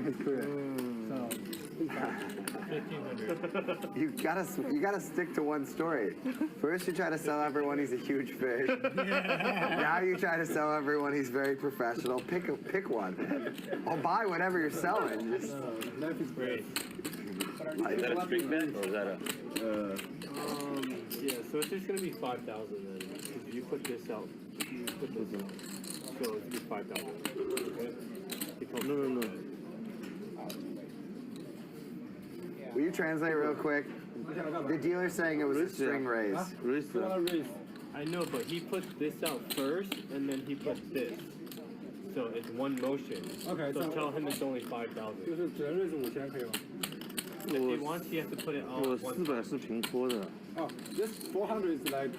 his career. So, 1,500. You gotta stick to one story. First, you try to sell everyone he's a huge fish. Now you try to sell everyone he's very professional. Pick one. I'll buy whatever you're selling. life is great. Is that a string bet or is that a? Yeah, so it's just gonna be 5,000 then. Because you put this out, you put this out. So it's just 5,000. Okay? No. Will you translate real quick? The dealer's saying it was a string raise. I know, but he put this out first, and then he put this. So it's one motion. Okay, so so- tell him it's only 5,000. 就是只能 raise 5000可以吗？ If he wants, he has to put it all 我at one 400是平坡的， Oh, this 400 is like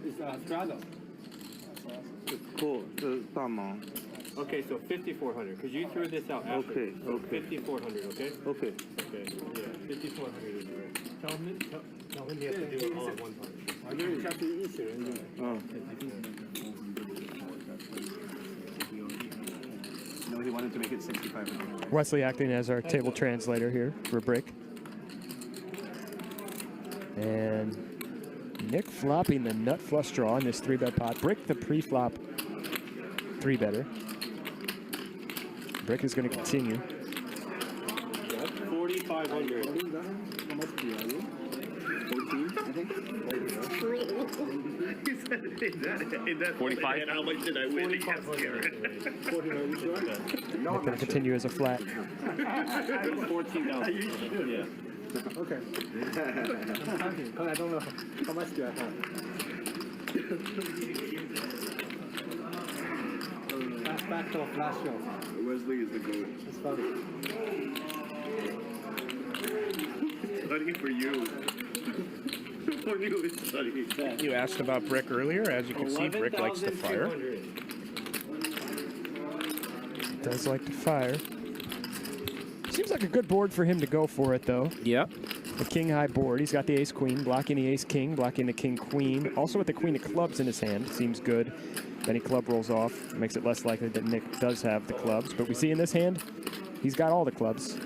is a straddle. 坡这大盲。 Okay, so 5,400, because you threw this out after. Okay, So okay. 5,400, okay? OK， Okay, yeah, 5,400 is right. Tell him he has to do it all at one time. 反正下去一起人用。嗯， No, he wanted to make it 6,500. Wesley acting as our table translator here for Brick. And Nick flopping the nut flush draw in this 3-bet pot. Brick the pre-flop 3-better. Brick is going to continue. 4,500. How much do you 14, I think. In that 45. How much did I win? 4,500. 49, you sure? Nick going to continue as a flat. 14,000. Yeah. Okay. I'm counting, because I don't know how much do I have. That's back to a flash show. Wesley is the goat. It's funny. Study for you. For you, it's study. You asked about Brick earlier. As you can see, Brick likes to fire. 11,200. Does like to fire. Seems like a good board for him to go for it, though. Yep. The king-high board. He's got the ace-queen, blocking the ace-king, blocking the king-queen. Also with the queen of clubs in his hand. Seems good. Then he club rolls off. Makes it less likely that Nick does have the clubs. But we see in this hand, he's got all the clubs.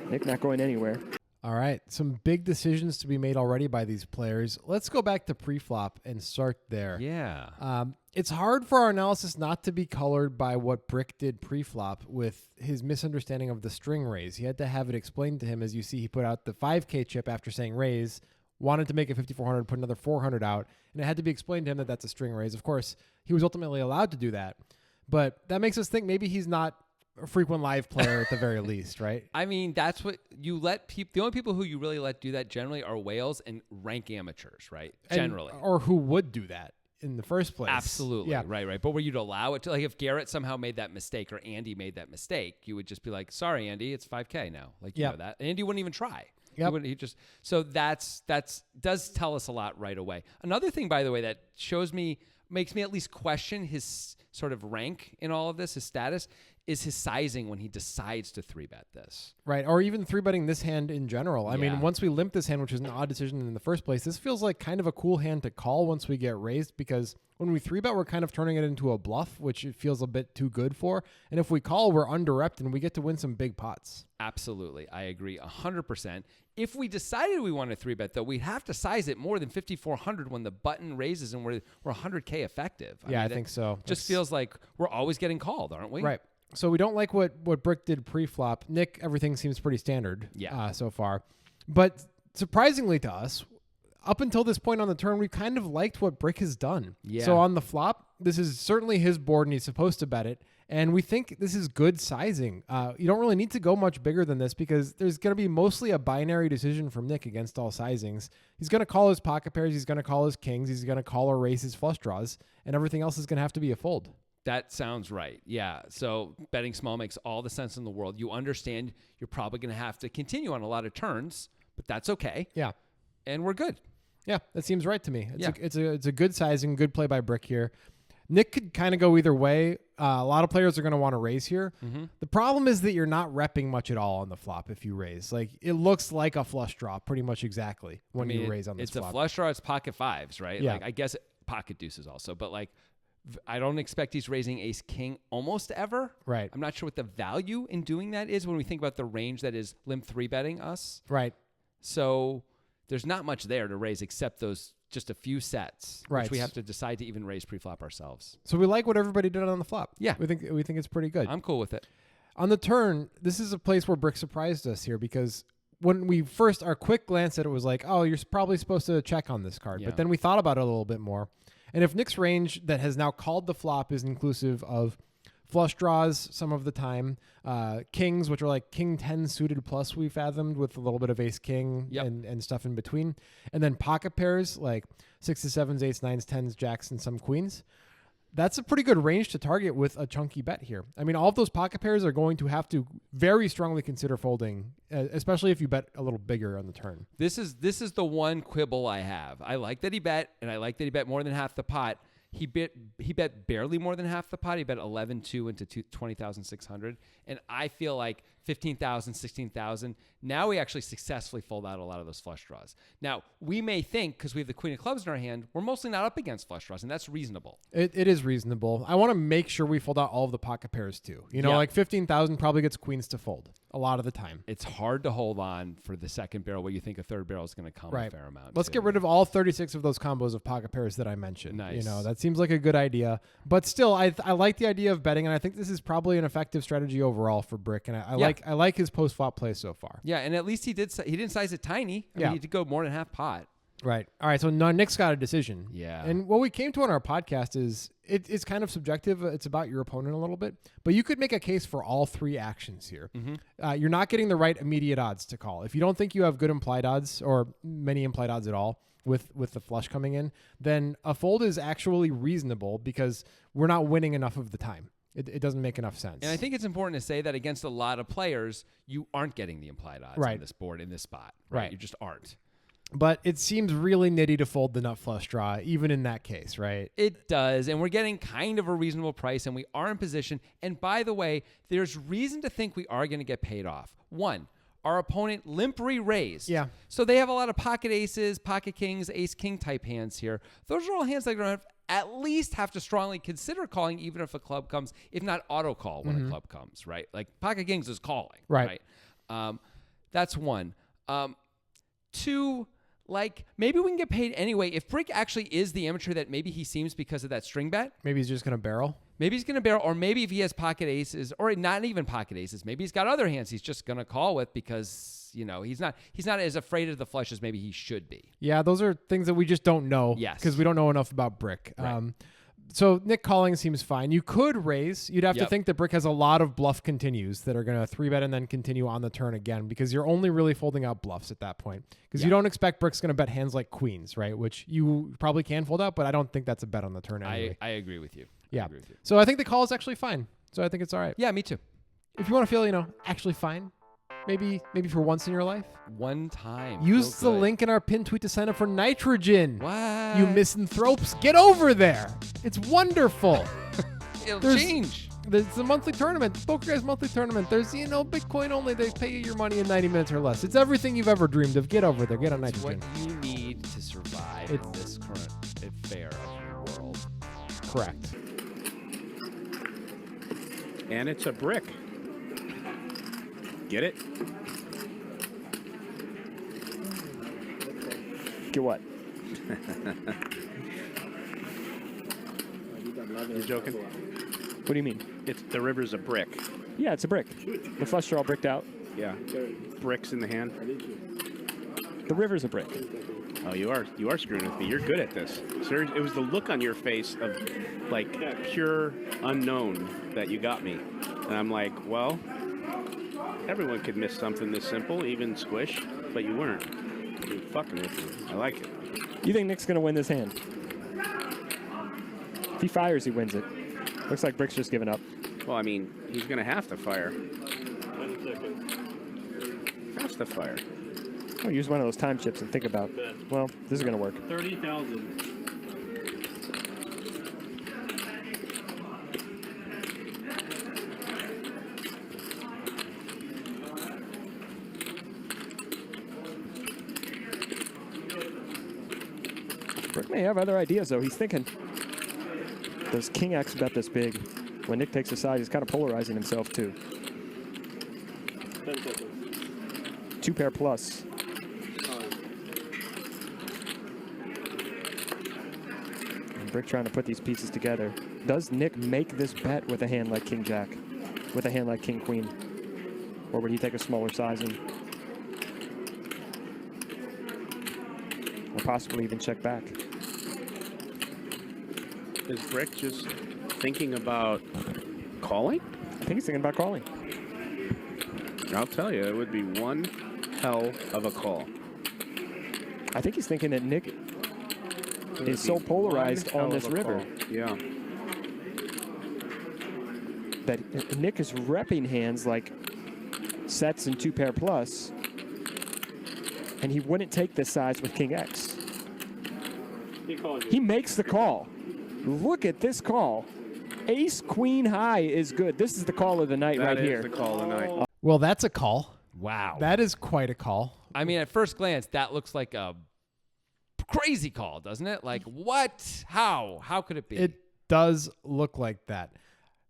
Nick not going anywhere. All right, some big decisions to be made already by these players. Let's go back to pre-flop and start there. Yeah. It's hard for our analysis not to be colored by what Brick did pre-flop with his misunderstanding of the string raise. He had to have it explained to him. As you see, he put out the 5K chip after saying raise, wanted to make it 5,400, put another 400 out, and it had to be explained to him that that's a string raise. Of course, he was ultimately allowed to do that, but that makes us think maybe he's not a frequent live player at the very least, right? I mean, that's what you let people. The only people who you really let do that generally are whales and rank amateurs, right? Generally, or who would do that in the first place. Absolutely. Yeah. Right. But were you to allow it to, like, if Garrett somehow made that mistake or Andy made that mistake, you would just be like, sorry, Andy, it's 5K now. Like, you know that. Andy wouldn't even try. Yep. He just, so that's does tell us a lot right away. Another thing, by the way, that makes me at least question his sort of rank in all of this, his status, is his sizing when he decides to 3-bet this. Right, or even 3-betting this hand in general. I mean, once we limp this hand, which is an odd decision in the first place, this feels like kind of a cool hand to call once we get raised, because when we 3-bet, we're kind of turning it into a bluff, which it feels a bit too good for. And if we call, we're under-repped and we get to win some big pots. Absolutely. I agree 100%. If we decided we want to 3-bet, though, we'd have to size it more than 5,400 when the button raises and we're 100K effective. I think so. Just feels like we're always getting called, aren't we? Right. So we don't like what Brick did pre-flop. Nick, everything seems pretty standard so far. But surprisingly to us, up until this point on the turn, we kind of liked what Brick has done. Yeah. So on the flop, this is certainly his board and he's supposed to bet it. And we think this is good sizing. You don't really need to go much bigger than this because there's going to be mostly a binary decision from Nick against all sizings. He's going to call his pocket pairs. He's going to call his kings. He's going to call or raise his flush draws. And everything else is going to have to be a fold. That sounds right. Yeah. So betting small makes all the sense in the world. You understand you're probably going to have to continue on a lot of turns, but that's okay. Yeah. And we're good. Yeah, that seems right to me. It's a good sizing, good play by Brick here. Nick could kind of go either way. A lot of players are going to want to raise here. Mm-hmm. The problem is that you're not repping much at all on the flop if you raise. Like, it looks like a flush draw pretty much exactly when you raise on this flop. It's a flush draw. It's pocket fives, right? Yeah. Like, I guess pocket deuces also, but like I don't expect he's raising ace king almost ever. Right. I'm not sure what the value in doing that is when we think about the range that is limp 3-betting us. Right. So there's not much there to raise except those just a few sets, Right. which we have to decide to even raise pre-flop ourselves. So we like what everybody did on the flop. Yeah. We think it's pretty good. I'm cool with it. On the turn, this is a place where Brick surprised us here because when we first, our quick glance at it was like, oh, you're probably supposed to check on this card. Yeah. But then we thought about it a little bit more. And if Nick's range that has now called the flop is inclusive of flush draws some of the time, kings, which are like king 10 suited plus we fathomed with a little bit of ace king Yep. and stuff in between. And then pocket pairs like 6s, 7s, 8s, 9s, 10s, jacks, and some queens. That's a pretty good range to target with a chunky bet here. I mean, all of those pocket pairs are going to have to very strongly consider folding, especially if you bet a little bigger on the turn. This is the one quibble I have. I like that he bet, and I like that he bet more than half the pot. He bet barely more than half the pot. He bet 11-2 into 20,600, and I feel like 15,000, 16,000. Now we actually successfully fold out a lot of those flush draws. Now we may think because we have the queen of clubs in our hand, we're mostly not up against flush draws, and that's reasonable. It is reasonable. I want to make sure we fold out all of the pocket pairs too. You know, Yeah. like 15,000 probably gets queens to fold a lot of the time. It's hard to hold on for the second barrel where you think a third barrel is going to come Right. a fair amount. Let's too. get rid of all 36 of those combos of pocket pairs that I mentioned. Nice. You know, that seems like a good idea. But still, I like the idea of betting, and I think this is probably an effective strategy overall for Brick. And I like his post flop play so far. Yeah, and at least he didn't size it tiny. I Yeah. mean, he did go more than half pot. Right. All right. So now Nick's got a decision. Yeah. And what we came to on our podcast is it's kind of subjective. It's about your opponent a little bit, but you could make a case for all three actions here. You're not getting the right immediate odds to call. If you don't think you have good implied odds or many implied odds at all with the flush coming in, then a fold is actually reasonable because we're not winning enough of the time. It doesn't make enough sense. And I think it's important to say that against a lot of players, you aren't getting the implied odds Right. on this board in this spot. Right. You just aren't. But it seems really nitty to fold the nut flush draw, even in that case, right? It does, and we're getting kind of a reasonable price, and we are in position. And by the way, there's reason to think we are going to get paid off. One, our opponent limp re-raised. Yeah. So they have a lot of pocket aces, pocket kings, ace king type hands here. Those are all hands that are going to at least have to strongly consider calling, even if a club comes, if not auto call when a club comes, right? Like pocket kings is calling, Right. That's one. Two, like maybe we can get paid anyway. If Brick actually is the amateur that maybe he seems because of that string bet, Maybe he's just going to barrel. maybe he's going to barrel, or maybe if he has pocket aces, or not even pocket aces, maybe he's got other hands he's just going to call with because, you know, he's not as afraid of the flush as maybe he should be. Yeah, those are things that we just don't know. Yes. Because we don't know enough about Brick. Right. So Nick calling seems fine. You could raise. You'd have to Yep. think that Brick has a lot of bluff continues that are going to 3-bet and then continue on the turn again because you're only really folding out bluffs at that point. Because you don't expect Brick's going to bet hands like queens, right? Which you probably can fold out, but I don't think that's a bet on the turn anyway. I agree with you. Yeah. I agree with you. So I think the call is actually fine. So I think it's all right. Yeah, me too. If you want to feel, actually fine, maybe for once in your life, One time. use Feel the good. link in our pinned tweet to sign up for Nitrogen. What? You misanthropes, get over there. It's wonderful. It'll There's- change. It's a monthly tournament, Poker Guys monthly tournament. There's, Bitcoin only. They pay you your money in 90 minutes or less. It's everything you've ever dreamed of. Get over there. Get on It's what Nitrogen. you need to survive in this current affair of your world. Correct. And it's a brick. Get it? Get what? You're joking? What do you mean? It's the river's a brick. Yeah, it's a brick. The flush draw bricked out. Yeah. Bricks in the hand. The river's a brick. Oh, you are screwing with me. You're good at this. Seriously, it was the look on your face of like pure unknown that you got me. And I'm like, well, everyone could miss something this simple, even Squish, but you weren't. You're fucking with me. I like it. You think Nick's going to win this hand? If he fires, he wins it. Looks like Brick's just giving up. Well, I mean, he's going to have to fire. Has to fire. I'll use one of those time chips and think about, well, this is going to work. 30,000. Brick may have other ideas, though. He's thinking. Does King X bet this big? When Nick takes a side, he's kind of polarizing himself too. 10 seconds. 2 pair plus. And Brick trying to put these pieces together. Does Nick make this bet with a hand like King Jack? With a hand like King Queen? Or would he take a smaller sizing? Or possibly even check back? Is Brick just thinking about calling? I think he's thinking about calling. I'll tell you, it would be one hell of a call. I think he's thinking that Nick is so polarized on this river. Yeah. That Nick is repping hands like sets and 2 pair plus, and he wouldn't take this size with King X. He calls you. He makes the call. Look at this call. Ace Queen high is good. This is the call of the night right here. That is the call of the night. Well, that's a call. Wow. That is quite a call. I mean, at first glance, that looks like a crazy call, doesn't it? Like, what? How? How could it be? It does look like that.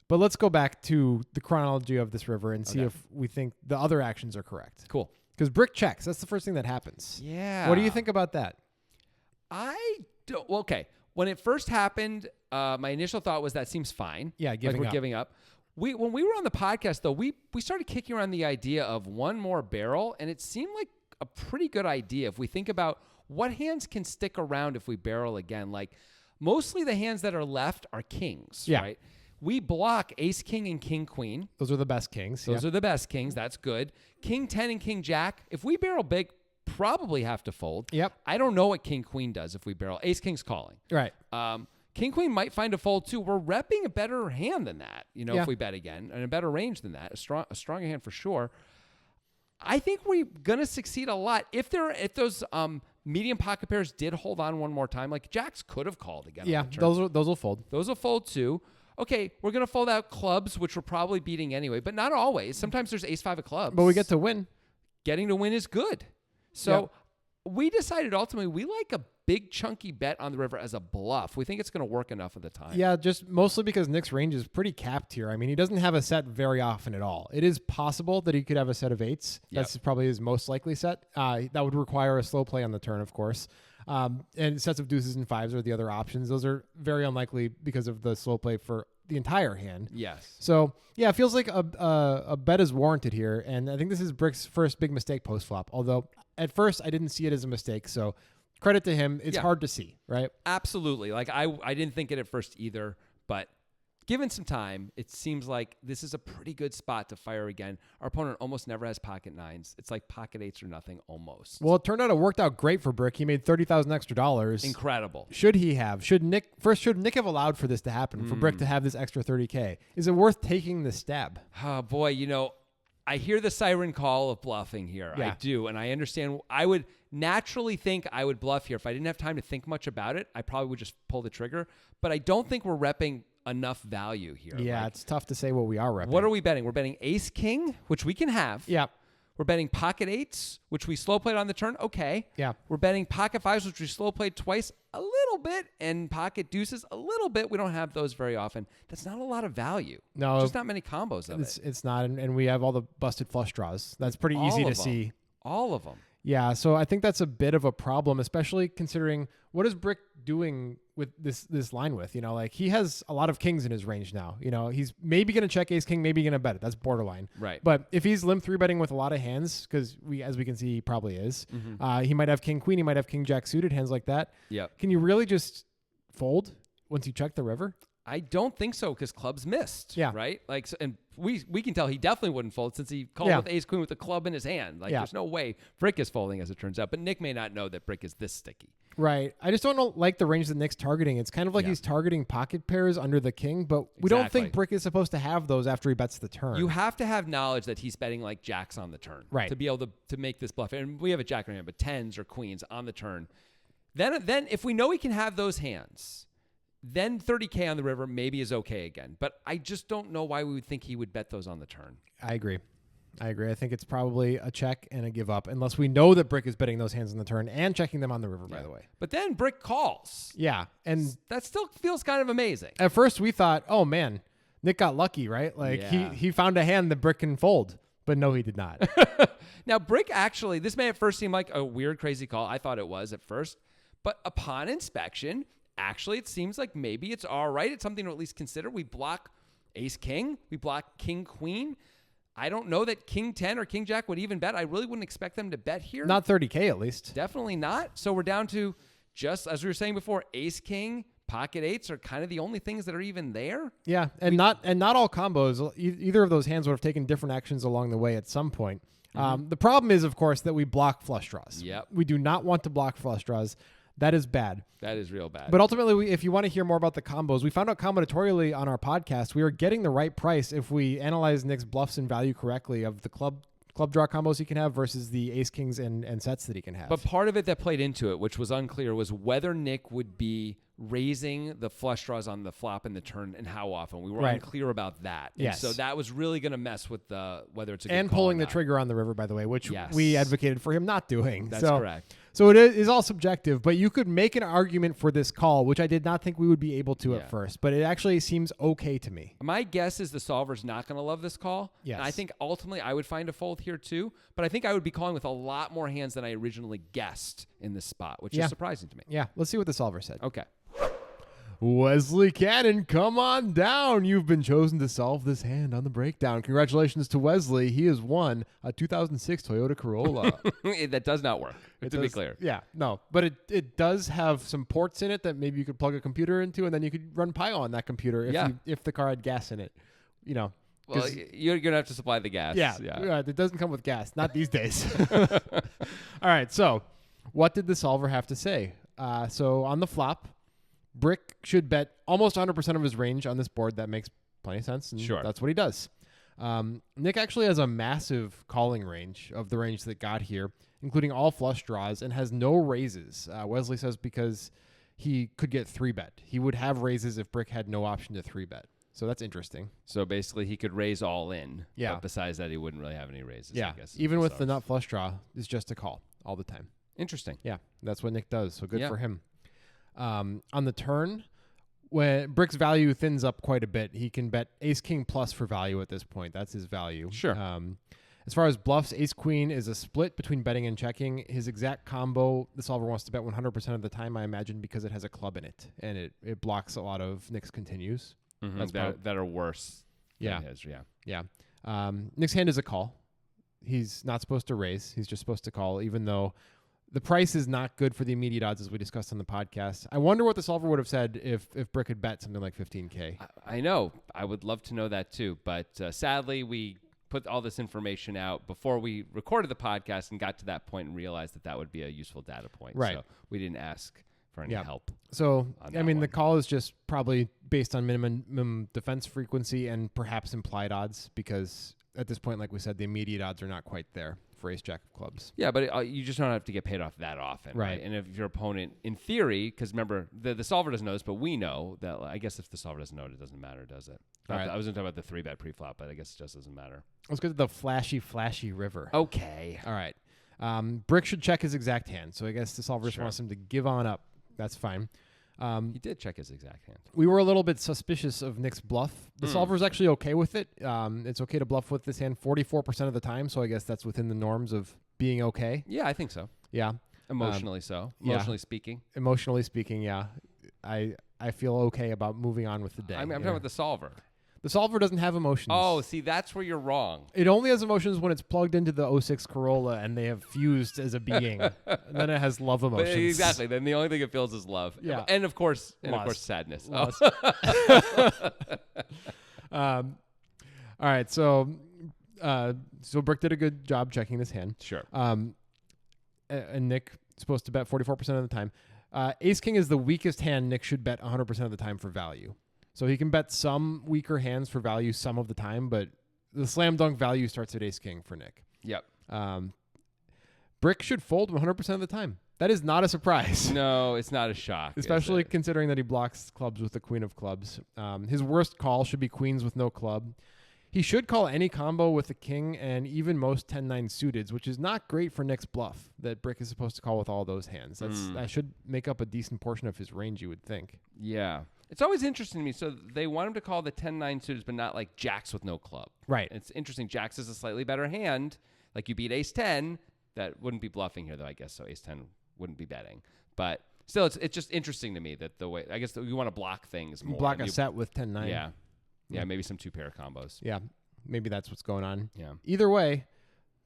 But let's go back to the chronology of this river and see if we think the other actions are correct. Cool. Because Brick checks. That's the first thing that happens. Yeah. What do you think about that? I don't. Well, okay. When it first happened, my initial thought was that seems fine. Yeah, like giving we're up. giving up. When we were on the podcast, though, we started kicking around the idea of one more barrel, and it seemed like a pretty good idea if we think about what hands can stick around if we barrel again. Like, mostly the hands that are left are kings, Yeah. right? We block ace king and king queen. Those are the best kings. Those yeah. are the best kings. That's good. King 10 and king jack. If we barrel big, probably have to fold. Yep. I don't know what king queen does if we barrel. Ace king's calling. Right. King queen might find a fold too. We're repping a better hand than that, Yeah. if we bet again, and a better range than that. A stronger hand for sure. I think we're gonna succeed a lot if those medium pocket pairs did hold on one more time. Like jacks could have called again. Yeah, on the turn. those will fold. Those will fold too. Okay, we're gonna fold out clubs, which we're probably beating anyway, but not always. Sometimes there's ace 5 of clubs. But we get to win. Getting to win is good. So we decided ultimately we like a big chunky bet on the river as a bluff. We think it's going to work enough of the time. Yeah, just mostly because Nick's range is pretty capped here. I mean, he doesn't have a set very often at all. It is possible that he could have a set of 8s. That's probably his most likely set. That would require a slow play on the turn, of course. And sets of deuces and 5s are the other options. Those are very unlikely because of the slow play for the entire hand. Yes. So, yeah, it feels like a bet is warranted here. And I think this is Brick's first big mistake post-flop. Although, at first, I didn't see it as a mistake. So, credit to him. It's hard to see, right? Absolutely. Like I didn't think it at first either, but given some time, it seems like this is a pretty good spot to fire again. Our opponent almost never has pocket 9s. It's like pocket 8s or nothing almost. Well, it turned out it worked out great for Brick. He made $30,000 extra. Incredible. Should he have? Should Nick have allowed for this to happen, for Brick to have this extra $30K? Is it worth taking the stab? Oh boy, I hear the siren call of bluffing here. Yeah. I do, and I understand. I would naturally think I would bluff here. If I didn't have time to think much about it, I probably would just pull the trigger. But I don't think we're repping enough value here. Yeah, Like, it's tough to say what we are repping. what are we betting? We're betting ace king, which we can have. Yeah. We're betting pocket 8s, which we slow played on the turn. Okay. Yeah. We're betting pocket 5s, which we slow played twice, a little bit, and pocket deuces, a little bit. We don't have those very often. That's not a lot of value. No. Just not many combos of it. It's not, and we have all the busted flush draws. That's pretty easy to see. All of them. Yeah, so I think that's a bit of a problem, especially considering what is Brick doing with this line with? Like he has a lot of kings in his range now. He's maybe going to check ace king, maybe going to bet it. That's borderline. Right. But if he's limp 3-betting with a lot of hands, because as we can see, he probably is. He might have king queen. He might have king jack suited, hands like that. Yep. Can you really just fold once you check the river? I don't think so because clubs missed. Yeah. Right? Like, and we can tell he definitely wouldn't fold since he called with ace queen with the club in his hand. Like, there's no way Brick is folding as it turns out. But Nick may not know that Brick is this sticky. Right. I just don't like the range that Nick's targeting. It's kind of like he's targeting pocket pairs under the king, but we don't think Brick is supposed to have those after he bets the turn. You have to have knowledge that he's betting like jacks on the turn. Right. To be able to make this bluff. And we have a jack in our hand, but 10s or queens on the turn. Then if we know he can have those hands, then 30K on the river maybe is okay again. But I just don't know why we would think he would bet those on the turn. I agree. I agree. I think it's probably a check and a give up, unless we know that Brick is betting those hands on the turn and checking them on the river, by the way. But then Brick calls. Yeah. And That still feels kind of amazing. at first we thought, oh, man, Nick got lucky, right? Like Yeah. he found a hand that Brick can fold. But no, he did not. Now, Brick actually, this may at first seem like a weird, crazy call. I thought it was at first. But upon inspection, actually, it seems like maybe it's all right. It's something to at least consider. We block ace-king. We block king-queen. I don't know that king-10 or king-jack would even bet. I really wouldn't expect them to bet here. Not 30K at least. Definitely not. So we're down to, just as we were saying before, ace-king, pocket eights are kind of the only things that are even there. Yeah, and not all combos. Either of those hands would have taken different actions along the way at some point. The problem is, of course, that we block flush draws. Yep. We do not want to block flush draws. That is bad. That is real bad. But ultimately, if you want to hear more about the combos, we found out combinatorially on our podcast, we are getting the right price if we analyze Nick's bluffs and value correctly of the club draw combos he can have versus the ace kings and sets that he can have. But part of it that played into it, which was unclear, was whether Nick would be raising the flush draws on the flop and the turn and how often. We were Right. unclear about that. And Yes. so that was really going to mess with whether it's a good and call or pulling the not. trigger on the river, by the way, which Yes. we advocated for him not doing. That's correct. So it is all subjective, but you could make an argument for this call, which I did not think we would be able to Yeah. at first, but it actually seems okay to me. My guess is the solver's not going to love this call. Yes. And I think ultimately I would find a fold here too, but I think I would be calling with a lot more hands than I originally guessed in this spot, which Yeah. is surprising to me. Yeah, let's see what the solver said. Okay. Wesley Cannon, come on down. You've been chosen to solve this hand on the breakdown. Congratulations to Wesley. He has won a 2006 Toyota Corolla. That does not work, to be does- clear. Yeah, no, but it does have some ports in it that maybe you could plug a computer into, and then you could run Pio on that computer if the car had gas in it. You know. Well, 'cause- you're going to have to supply the gas. yeah, it doesn't come with gas. Not these days. All right, so what did the solver have to say? So on the flop, Brick should bet almost 100% of his range on this board. That makes plenty of sense. And Sure. that's what he does. Nick actually has a massive calling range of the range that got here, including all flush draws, and has no raises. Wesley says because he could get 3-bet. He would have raises if Brick had no option to 3-bet. So that's interesting. So basically he could raise all in. Yeah. But besides that, he wouldn't really have any raises, Yeah, I guess. is even what with the sucks. nut flush draw, it's just a call all the time. Interesting. Yeah, that's what Nick does. So good Yeah. for him. On the turn, when Brick's value thins up quite a bit, he can bet ace king plus for value at this point. That's his value. Sure. As far as bluffs, ace queen is a split between betting and checking. His exact combo, the solver wants to bet 100% of the time, I imagine, because it has a club in it, and it blocks a lot of Nick's continues. That's that are worse Yeah. than his. Yeah. Yeah. Nick's hand is a call. He's not supposed to raise. He's just supposed to call, even though the price is not good for the immediate odds, as we discussed on the podcast. I wonder what the solver would have said if Brick had bet something like 15K. I know. I would love to know that too. But sadly, we put all this information out before we recorded the podcast and got to that point and realized that would be a useful data point. Right. So we didn't ask for any Yeah. help. So, on I that mean, the one. call is just probably based on minimum defense frequency and perhaps implied odds, because at this point, like we said, the immediate odds are not quite there for ace jack of clubs. Yeah, but you just don't have to get paid off that often, right? Right. And if your opponent, in theory, because remember, the solver doesn't know this, but we know that, I guess if the solver doesn't know it, it doesn't matter, does it? All right. I was going to talk about the 3-bet pre-flop, but I guess it just doesn't matter. Let's go to the flashy river. Okay. All right. Brick should check his exact hand. So I guess the solver just Sure. wants him to give on up. That's fine. He did check his exact hand. We were a little bit suspicious of Nick's bluff. The solver's actually okay with it. It's okay to bluff with this hand 44% of the time, so I guess that's within the norms of being okay. Yeah, I think so. Yeah. Emotionally so. yeah. Emotionally speaking. Emotionally speaking, yeah. I feel okay about moving on with the day. I'm talking Yeah. about the solver. The solver doesn't have emotions. Oh, see, that's where you're wrong. It only has emotions when it's plugged into the 06 Corolla and they have fused as a being. And then it has love But emotions. exactly. Then the only thing it feels is love. Yeah. And of course, Loss. sadness. Loss. All right, so Brick did a good job checking this hand. Sure. And Nick supposed to bet 44% of the time. Ace King is the weakest hand Nick should bet 100% of the time for value. So he can bet some weaker hands for value some of the time, but the slam dunk value starts at Ace King for Nick. Yep. Brick should fold 100% of the time. That is not a surprise. No, it's not a shock. is Especially it? considering that he blocks clubs with the queen of clubs. His worst call should be queens with no club. He should call any combo with the king and even most 10-9 suiteds, which is not great for Nick's bluff that Brick is supposed to call with all those hands. That should make up a decent portion of his range, you would think. Yeah. It's always interesting to me. So they want him to call the 10-9 suiteds, but not like jacks with no club. Right. It's interesting. Jacks is a slightly better hand. Like you beat ace 10. That wouldn't be bluffing here, though, I guess. So ace 10 wouldn't be betting. But still, it's just interesting to me that the way, I guess you want to block things more. Block a set with 10-9. Yeah. Yeah, maybe some 2-pair combos. Yeah, maybe that's what's going on. Yeah. Either way,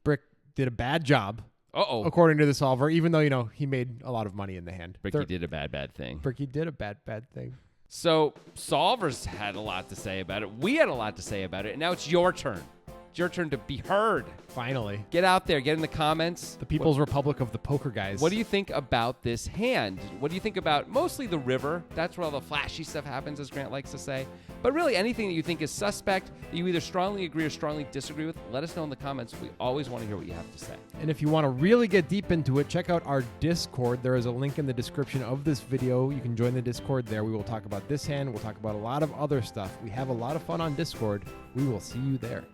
Brick did a bad job. Uh-oh. According to the solver, even though, he made a lot of money in the hand. Bricky did a bad thing. Bricky did a bad thing. So solvers had a lot to say about it. We had a lot to say about it. And now it's your turn. It's your turn to be heard. Finally. Get out there. Get in the comments. The People's Republic of the poker guys. What do you think about this hand? What do you think about mostly the river? That's where all the flashy stuff happens, as Grant likes to say. But really, anything that you think is suspect, that you either strongly agree or strongly disagree with, let us know in the comments. We always want to hear what you have to say. And if you want to really get deep into it, check out our Discord. There is a link in the description of this video. You can join the Discord there. We will talk about this hand. We'll talk about a lot of other stuff. We have a lot of fun on Discord. We will see you there.